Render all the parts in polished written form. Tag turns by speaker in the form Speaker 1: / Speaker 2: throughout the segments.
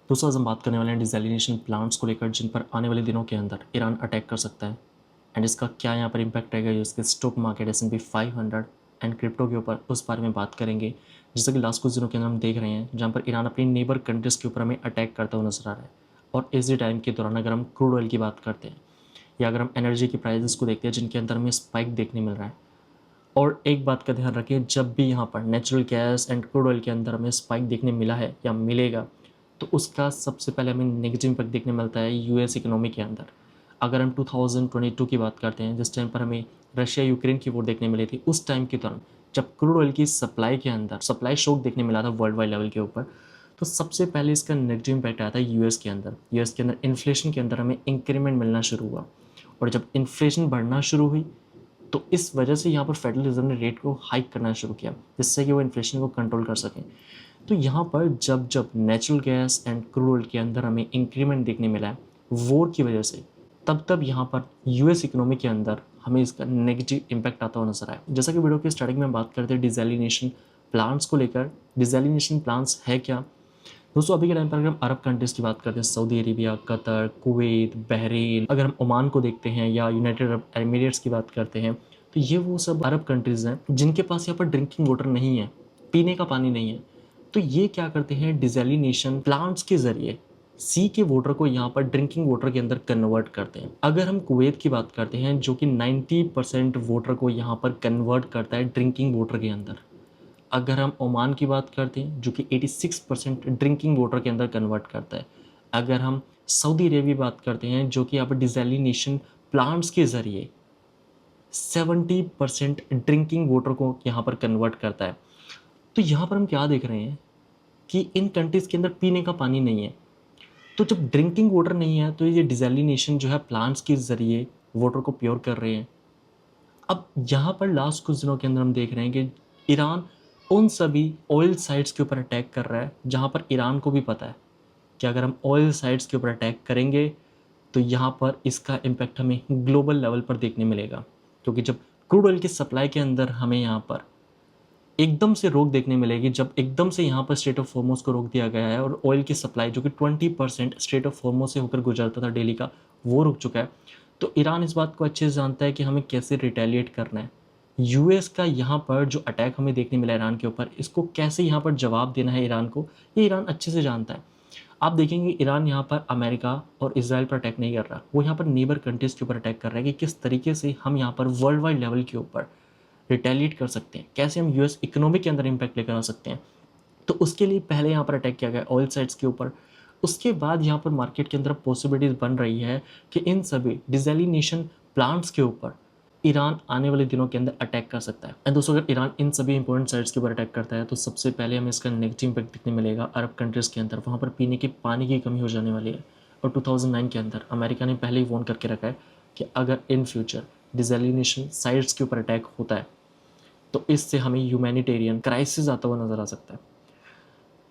Speaker 1: दोस्तों आज हम बात करने वाले हैं डिसैलिनेशन प्लांट्स को लेकर जिन पर आने वाले दिनों के अंदर ईरान अटैक कर सकता है एंड इसका क्या यहाँ पर इम्पैक्ट रहेगा US stock market S&P 500 and crypto के ऊपर उस बारे में बात करेंगे। जैसा कि लास्ट कुछ दिनों के अंदर हम देख रहे हैं जहाँ पर ईरान अपनी नेबर कंट्रीज़ के ऊपर हमें अटैक करता हुआ नजर आ रहा है। और इसी टाइम के दौरान अगर हम क्रूड ऑयल की बात करते हैं या अगर हम एनर्जी की प्राइसेस को देखते हैं जिनके अंदर हमें स्पाइक देखने मिल रहा है। और एक बात का ध्यान रखें, जब भी यहाँ पर natural gas and crude oil के अंदर हमें स्पाइक देखने मिला है या मिलेगा तो उसका सबसे पहले हमें नेगेटिव इम्पैक्ट देखने मिलता है यूएस इकोनॉमी के अंदर। अगर हम 2022 की बात करते हैं जिस टाइम पर हमें रशिया यूक्रेन की वॉर देखने मिली थी, उस टाइम के दौरान जब क्रूड ऑयल की सप्लाई के अंदर सप्लाई शॉक देखने मिला था वर्ल्ड वाइड लेवल के ऊपर, तो सबसे पहले इसका नेगेटिव इम्पैक्ट आया था यूएस के अंदर। यूएस के अंदर इन्फ्लेशन के अंदर हमें इंक्रीमेंट मिलना शुरू हुआ और जब इन्फ्लेशन बढ़ना शुरू हुई तो इस वजह से यहाँ पर फेडरल रिजर्व ने रेट को हाइक करना शुरू किया जिससे कि वो इन्फ्लेशन को कंट्रोल कर सकें। तो यहाँ पर जब जब natural gas and crude oil के अंदर हमें इंक्रीमेंट देखने मिला है वॉर की वजह से, तब तब यहाँ पर यूएस इकोनॉमी के अंदर हमें इसका नेगेटिव इम्पैक्ट आता हुआ नजर आया। जैसा कि वीडियो की स्टार्टिंग में बात करते हैं डिसैलिनेशन प्लांट्स को लेकर। डिसैलिनेशन प्लांट्स है क्या दोस्तों? अभी के टाइम पर अगर हम अरब कंट्रीज़ की बात करते हैं, Saudi Arabia, Qatar, Kuwait, Bahrain, अगर हम ओमान को देखते हैं या यूनाइटेड अरब एमिरेट्स की बात करते हैं, तो ये वो सब अरब कंट्रीज़ हैं जिनके पास यहाँ पर ड्रिंकिंग वाटर नहीं है, पीने का पानी नहीं है। तो ये क्या करते हैं, डिसैलिनेशन प्लांट्स के ज़रिए सी के वाटर को यहाँ पर ड्रिंकिंग वाटर के अंदर कन्वर्ट करते हैं। अगर हम कुवैत की बात करते हैं जो कि 90% वाटर को यहाँ पर कन्वर्ट करता है ड्रिंकिंग वाटर के अंदर। अगर हम ओमान की बात करते हैं जो कि 86% ड्रिंकिंग वाटर के अंदर कन्वर्ट करता है। अगर हम सऊदी अरेबिया की बात करते हैं जो कि यहाँ पर डिसैलिनेशन प्लांट्स के ज़रिए 70% ड्रिंकिंग वाटर को यहाँ पर कन्वर्ट करता है। तो यहाँ पर हम क्या देख रहे हैं कि इन कंट्रीज़ के अंदर पीने का पानी नहीं है। तो जब ड्रिंकिंग वाटर नहीं है तो ये डिसैलिनेशन जो है प्लांट्स के ज़रिए वाटर को प्योर कर रहे हैं। अब यहाँ पर लास्ट कुछ दिनों के अंदर हम देख रहे हैं कि ईरान उन सभी ऑयल साइट्स के ऊपर अटैक कर रहा है जहाँ पर ईरान को भी पता है कि अगर हम ऑयल साइट्स के ऊपर अटैक करेंगे तो यहाँ पर इसका इम्पैक्ट हमें ग्लोबल लेवल पर देखने मिलेगा। क्योंकि जब क्रूड ऑयल की सप्लाई के अंदर हमें यहाँ पर एकदम से रोक देखने मिलेगी, जब एकदम से यहाँ पर स्ट्रेट ऑफ हॉर्मुज़ को रोक दिया गया है और ऑयल की सप्लाई जो कि 20% स्ट्रेट ऑफ हॉर्मुज़ से होकर गुजरता था डेली का, वो रुक चुका है। तो ईरान इस बात को अच्छे से जानता है कि हमें कैसे रिटेलिएट करना है। यूएस का यहाँ पर जो अटैक हमें देखने मिला ईरान के ऊपर, इसको कैसे यहाँ पर जवाब देना है ईरान को, ये ईरान अच्छे से जानता है। आप देखेंगे ईरान यहाँ पर अमेरिका और इसराइल पर अटैक नहीं कर रहा, वो यहाँ पर नेबर कंट्रीज़ के ऊपर अटैक कर रहा है कि किस तरीके से हम यहाँ पर वर्ल्ड वाइड लेवल के ऊपर रिटेलिएट कर सकते हैं, कैसे हम यूएस इकोनॉमी के अंदर इम्पैक्ट लेकर आ सकते हैं। तो उसके लिए पहले यहाँ पर अटैक किया गया ऑयल साइट्स के ऊपर। उसके बाद यहाँ पर मार्केट के अंदर पॉसिबिलिटीज़ बन रही है कि इन सभी डिसैलिनेशन प्लांट्स के ऊपर ईरान आने वाले दिनों के अंदर अटैक कर सकता है। एंड दोस्तों अगर ईरान इन सभी इंपॉर्टेंट साइट्स के ऊपर अटैक करता है तो सबसे पहले हमें इसका नेगेटिव इम्पैक्ट दिखने मिलेगा अरब कंट्रीज़ के अंदर। वहाँ पर पीने के पानी की कमी हो जाने वाली है। और 2009 के अंदर अमेरिका ने पहले ही वार्न करके रखा है कि अगर इन फ्यूचर डिसैलिनेशन साइट्स के ऊपर अटैक होता है तो इससे हमें ह्यूमैनिटेरियन क्राइसिस आता हुआ नज़र आ सकता है।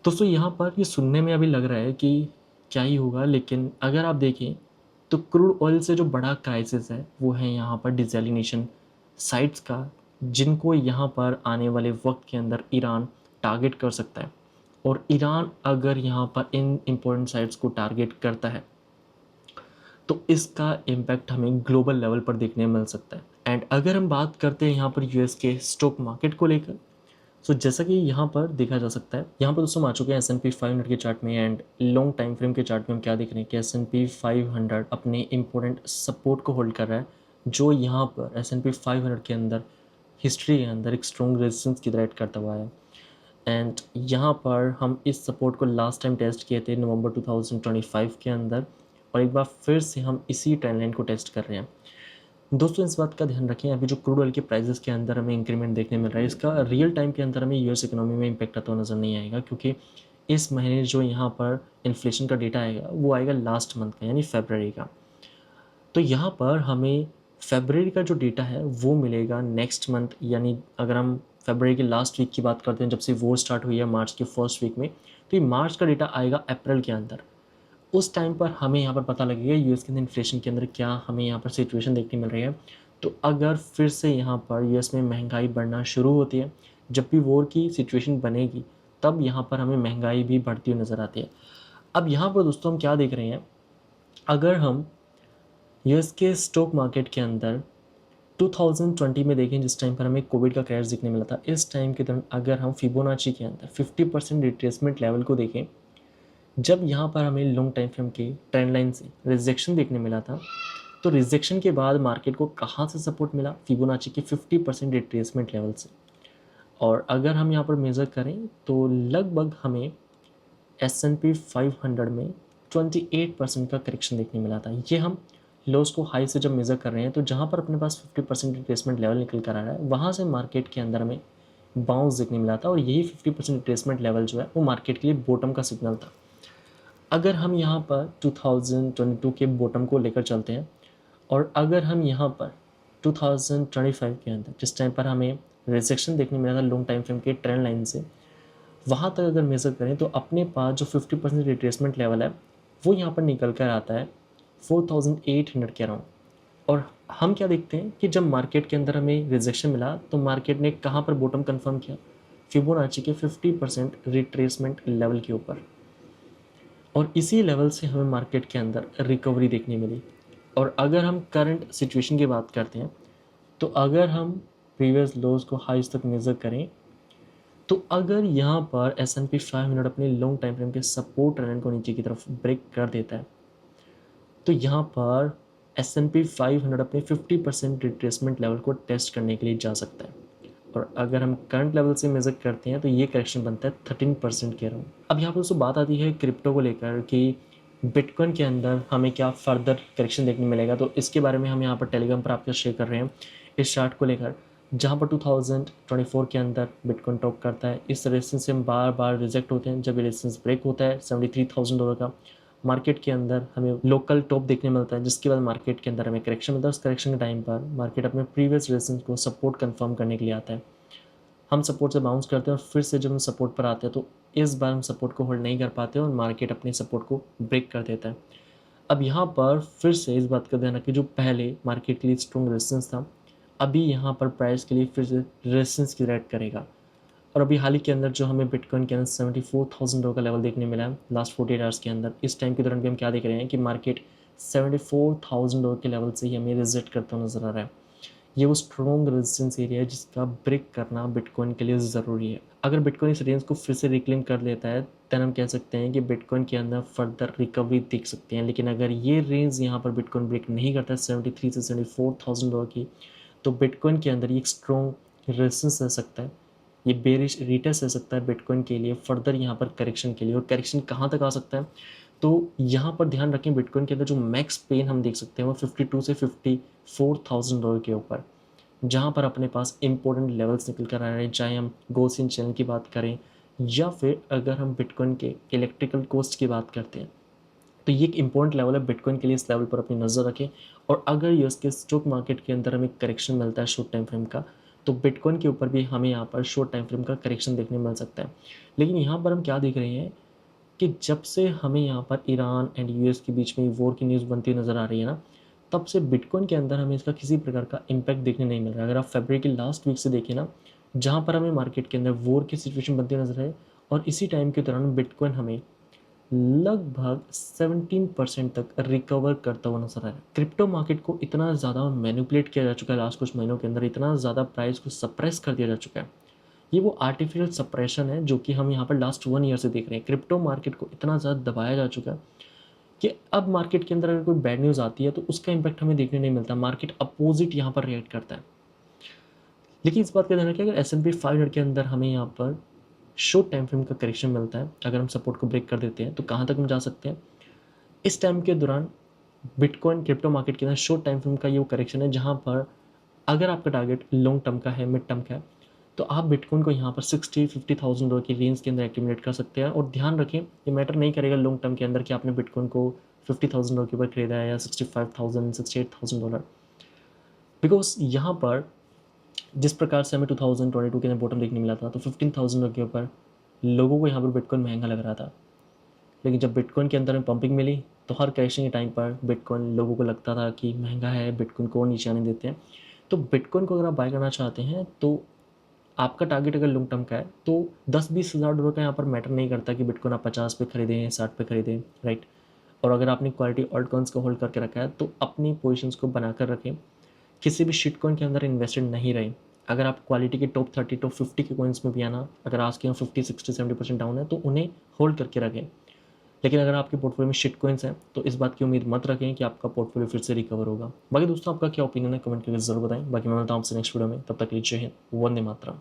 Speaker 1: दोस्तों यहाँ पर ये सुनने में अभी लग रहा है कि क्या ही होगा, लेकिन अगर आप देखें तो क्रूड ऑयल से जो बड़ा क्राइसिस है वो है यहाँ पर डिसैलिनेशन साइट्स का, जिनको यहाँ पर आने वाले वक्त के अंदर ईरान टारगेट कर सकता है। और ईरान अगर यहाँ पर इन इम्पोर्टेंट साइट्स को टारगेट करता है तो इसका इम्पैक्ट हमें ग्लोबल लेवल पर देखने मिल सकता है। एंड अगर हम बात करते हैं यहाँ पर यूएस के स्टॉक मार्केट को लेकर, सो जैसा कि यहाँ पर देखा जा सकता है, यहाँ पर दोस्तों हम आ चुके हैं S&P 500 के चार्ट में। एंड लॉन्ग टाइम फ्रेम के चार्ट में हम क्या देख रहे हैं कि S&P 500 अपने इंपॉर्टेंट सपोर्ट को होल्ड कर रहा है, जो यहाँ पर S&P 500 के अंदर हिस्ट्री के अंदर एक स्ट्रॉन्ग रेजिस्टेंस की तरह एक्ट करता हुआ है। एंड यहाँ पर हम इस सपोर्ट को लास्ट टाइम टेस्ट किए थे नवंबर 2025 के अंदर, और एक बार फिर से हम इसी ट्रेंड लाइन को टेस्ट कर रहे हैं। दोस्तों इस बात का ध्यान रखें, अभी जो क्रूड ऑयल के प्राइसेस के अंदर हमें इंक्रीमेंट देखने मिल रहा है, इसका रियल टाइम के अंदर हमें यूएस इकोनॉमी में इम्पैक्ट आता हुआ नज़र नहीं आएगा। क्योंकि इस महीने जो यहाँ पर इन्फ्लेशन का डेटा आएगा वो आएगा लास्ट मंथ का, यानी फरवरी का। तो यहाँ पर हमें फरवरी का जो डेटा है वो मिलेगा नेक्स्ट मंथ, यानी अगर हम फरवरी के लास्ट वीक की बात करते हैं जब से वॉर स्टार्ट हुई है मार्च के फर्स्ट वीक में, तो ये मार्च का डेटा आएगा अप्रैल के अंदर। उस टाइम पर हमें यहाँ पर पता लगेगा यूएस के अंदर इन्फ्लेशन के अंदर क्या हमें यहाँ पर सिचुएशन देखने मिल रही है। तो अगर फिर से यहाँ पर यूएस में महंगाई बढ़ना शुरू होती है, जब भी वॉर की सिचुएशन बनेगी तब यहाँ पर हमें महंगाई भी बढ़ती हुई नज़र आती है। अब यहाँ पर दोस्तों हम क्या देख रहे हैं, अगर हम यूएस के स्टॉक मार्केट के अंदर 2020 में देखें, जिस टाइम पर हमें कोविड का क्रैश दिखने मिला था, इस टाइम के दौरान अगर हम फिबोनाची के अंदर 50% रिट्रेसमेंट लेवल को देखें, जब यहाँ पर हमें लॉन्ग टाइम फ्रेम के ट्रेंड लाइन से रिजेक्शन देखने मिला था, तो रिजेक्शन के बाद मार्केट को कहाँ से सपोर्ट मिला, फिबोनाची के 50% रिट्रेसमेंट लेवल से। और अगर हम यहाँ पर मेज़र करें तो लगभग हमें S&P 500 में 28% का करेक्शन देखने मिला था। ये हम लोस को हाई से जब मेज़र कर रहे हैं, तो जहाँ पर अपने पास 50% रिट्रेसमेंट लेवल निकल कर आ रहा है, वहाँ से मार्केट के अंदर हमें बाउंस देखने मिला था, और यही 50% रिट्रेसमेंट लेवल जो है वो मार्केट के लिए बॉटम का सिग्नल था। अगर हम यहाँ पर 2022 के बॉटम को लेकर चलते हैं, और अगर हम यहाँ पर 2025 के अंदर जिस टाइम पर हमें रिजेक्शन देखने मिला था लॉन्ग टाइम फ्रेम के ट्रेंड लाइन से, वहाँ तक अगर मेज़र करें तो अपने पास जो 50% रिट्रेसमेंट लेवल है वो यहाँ पर निकल कर आता है 4800 के अराउंड। और हम क्या देखते हैं कि जब मार्केट के अंदर हमें रिजेक्शन मिला तो मार्केट ने कहाँ पर बॉटम कंफर्म किया, फिबोनाची के 50% रिट्रेसमेंट लेवल के ऊपर, और इसी लेवल से हमें मार्केट के अंदर रिकवरी देखने मिली। और अगर हम करंट सिचुएशन की बात करते हैं, तो अगर हम प्रीवियस लोज को हाइज तक मेज़र करें, तो अगर यहाँ पर S&P 500 अपने लॉन्ग टाइम फ्रेम के सपोर्ट ट्रेंड को नीचे की तरफ ब्रेक कर देता है, तो यहाँ पर S&P 500 अपने 50% रिट्रेसमेंट लेवल को टेस्ट करने के लिए जा सकता है। और अगर हम करंट लेवल से मेज़र करते हैं तो ये करेक्शन बनता है 13% के अराउंड। अब यहाँ पर दोस्तों बात आती है क्रिप्टो को लेकर कि बिटकॉइन के अंदर हमें क्या फर्दर करेक्शन देखने मिलेगा, तो इसके बारे में हम यहाँ पर टेलीग्राम पर आपके शेयर कर रहे हैं इस चार्ट को लेकर, जहाँ पर 2024 के अंदर बिटकॉइन टॉप करता है। इस रेजिस्टेंस से हम बार बार रिजेक्ट होते हैं। जब ये रेजिस्टेंस ब्रेक होता है $73,000 का, मार्केट के अंदर हमें लोकल टॉप देखने मिलता है, जिसके बाद मार्केट के अंदर हमें करेक्शन मिलता है। उस करेक्शन के टाइम पर मार्केट अपने प्रीवियस रेजिस्टेंस को सपोर्ट कंफर्म करने के लिए आता है। हम सपोर्ट से बाउंस करते हैं और फिर से जब हम सपोर्ट पर आते हैं तो इस बार हम सपोर्ट को होल्ड नहीं कर पाते और मार्केट अपने सपोर्ट को ब्रेक कर देता है। अब यहाँ पर फिर से इस बात का ध्यान रखें, जो पहले मार्केट के लिए स्ट्रॉन्ग रेजिस्टेंस था, अभी यहाँ पर प्राइस के लिए फिर से रेजिस्टेंस क्रिएट करेगा। और अभी हाल ही के अंदर जो हमें बिटकॉइन के अंदर $74,000 का लेवल देखने मिला है लास्ट 48 आवर्स के अंदर, इस टाइम के दौरान भी हम क्या देख रहे हैं कि मार्केट $74,000 के लेवल से ही हमें रिजेक्ट करता नजर आ रहा है। ये वो स्ट्रॉन्ग रेजिस्टेंस एरिया है जिसका ब्रेक करना बिटकॉइन के लिए ज़रूरी है। अगर बिटकॉइन इस रेंज को फिर से रिक्लेम कर लेता है, तब हम कह सकते हैं कि बिटकॉइन के अंदर फर्दर रिकवरी देख सकते हैं। लेकिन अगर ये रेंज यहाँ पर बिटकॉइन ब्रेक नहीं करता है 73 से $74,000 की, तो बिटकॉइन के अंदर ये एक स्ट्रॉन्ग रेजिस्टेंस रह सकता है, ये बेरिश रिटेस्ट रह सकता है बिटकॉइन के लिए फर्दर यहाँ पर करेक्शन के लिए। और करेक्शन कहाँ तक आ सकता है, तो यहाँ पर ध्यान रखें बिटकॉइन के अंदर जो मैक्स पेन हम देख सकते हैं वो 52 से $54,000 के ऊपर, जहाँ पर अपने पास इंपॉर्टेंट लेवल्स निकल कर आ रहे हैं। चाहे हम गोल्डसिन चैनल की बात करें या फिर अगर हम बिटकॉइन के इलेक्ट्रिकल कॉस्ट की बात करते हैं, तो ये एक इंपॉर्टेंट लेवल है बिटकॉइन के लिए। इस लेवल पर अपनी नज़र रखें। और अगर यूएस के स्टॉक मार्केट के अंदर हमें करेक्शन मिलता है शॉर्ट टाइम फ्रेम का, तो बिटकॉइन के ऊपर भी हमें यहाँ पर शॉर्ट टाइम फ्रेम का करेक्शन देखने मिल सकता है। लेकिन यहाँ पर हम क्या देख रहे हैं कि जब से हमें यहाँ पर ईरान एंड यूएस के बीच में वॉर की न्यूज़ बनती हुई नज़र आ रही है ना, तब से बिटकॉइन के अंदर हमें इसका किसी प्रकार का इम्पैक्ट देखने नहीं मिल रहा है। अगर आप फरवरी की लास्ट वीक से देखें ना, जहाँ पर हमें मार्केट के अंदर वॉर की सिचुएशन बनती हुई नजर है, और इसी टाइम के दौरान बिटकॉइन हमें लगभग 17% तक रिकवर करता हुआ नजर आ रहा है। क्रिप्टो मार्केट को इतना ज़्यादा मैनिपुलेट किया जा चुका है लास्ट कुछ महीनों के अंदर, इतना ज़्यादा प्राइस को सप्रेस कर दिया जा चुका है। ये वो आर्टिफिशियल सप्रेशन है जो कि हम यहाँ पर लास्ट 1 ईयर से देख रहे हैं। क्रिप्टो मार्केट को इतना ज़्यादा दबाया जा चुका है कि अब मार्केट के अंदर अगर कोई बैड न्यूज़ आती है तो उसका इम्पैक्ट हमें देखने नहीं मिलता, मार्केट अपोजिट यहाँ पर रिएक्ट करता है। लेकिन इस बात का ध्यान रखें, अगर S&P 500 के अंदर हमें यहाँ पर शॉर्ट टाइम फ्रेम का करेक्शन मिलता है, अगर हम सपोर्ट को ब्रेक कर देते हैं, तो कहाँ तक हम जा सकते हैं। इस टाइम के दौरान बिटकॉइन क्रिप्टो मार्केट के अंदर शॉर्ट टाइम फ्रेम का ये वो करेक्शन है जहाँ पर अगर आपका टारगेट लॉन्ग टर्म का है, मिड टर्म का है, तो आप बिटकॉइन को यहाँ पर $60,000-50,000 की रेंज के अंदर एक्यूमुलेट कर सकते हैं। और ध्यान रखें, ये मैटर नहीं करेगा लॉन्ग टर्म के अंदर कि आपने बिटकॉइन को $50,000 के ऊपर खरीदा है या 65,000 $68,000, बिकॉज यहाँ पर जिस प्रकार से हमें 2022 के अंदर बॉटम देखने मिला था, तो $15,000 के ऊपर लोगों को यहाँ पर बिटकॉइन महंगा लग रहा था। लेकिन जब बिटकॉइन के अंदर में पंपिंग मिली, तो हर करेक्शन के टाइम पर बिटकॉइन लोगों को लगता था कि महंगा है, बिटकॉइन को और नीचे आने देते हैं। तो बिटकॉइन को अगर आप बाय करना चाहते हैं तो आपका टारगेट अगर लॉन्ग टर्म का है तो 10-20 हज़ार डॉलर का यहाँ पर मैटर नहीं करता कि बिटकॉइन आप 50 पे खरीदें या 60 पे खरीदें, राइट। और अगर आपने क्वालिटी ऑल्ट कॉइन्स को होल्ड करके रखा है तो अपनी पोजिशंस को बनाकर रखें, किसी भी शिट कॉइन के अंदर इन्वेस्टेड नहीं रहे। अगर आप क्वालिटी के टॉप 30 टॉप 50 के कॉइन्स में भी आना, अगर आज के 50 60 70% डाउन है तो उन्हें होल्ड करके रखें। लेकिन अगर आपके पोर्टफोलियो में शिट कॉइन्स हैं तो इस बात की उम्मीद मत रखें कि आपका पोर्टफोलियो फिर से रिकवर होगा। बाकी दोस्तों आपका क्या ओपिनियन है कमेंट करके जरूर बताएं। बाकी मैं मिलता हूं आपसे नेक्स्ट वीडियो में, तब तक के लिए जय हिंद, वंदे मातरम।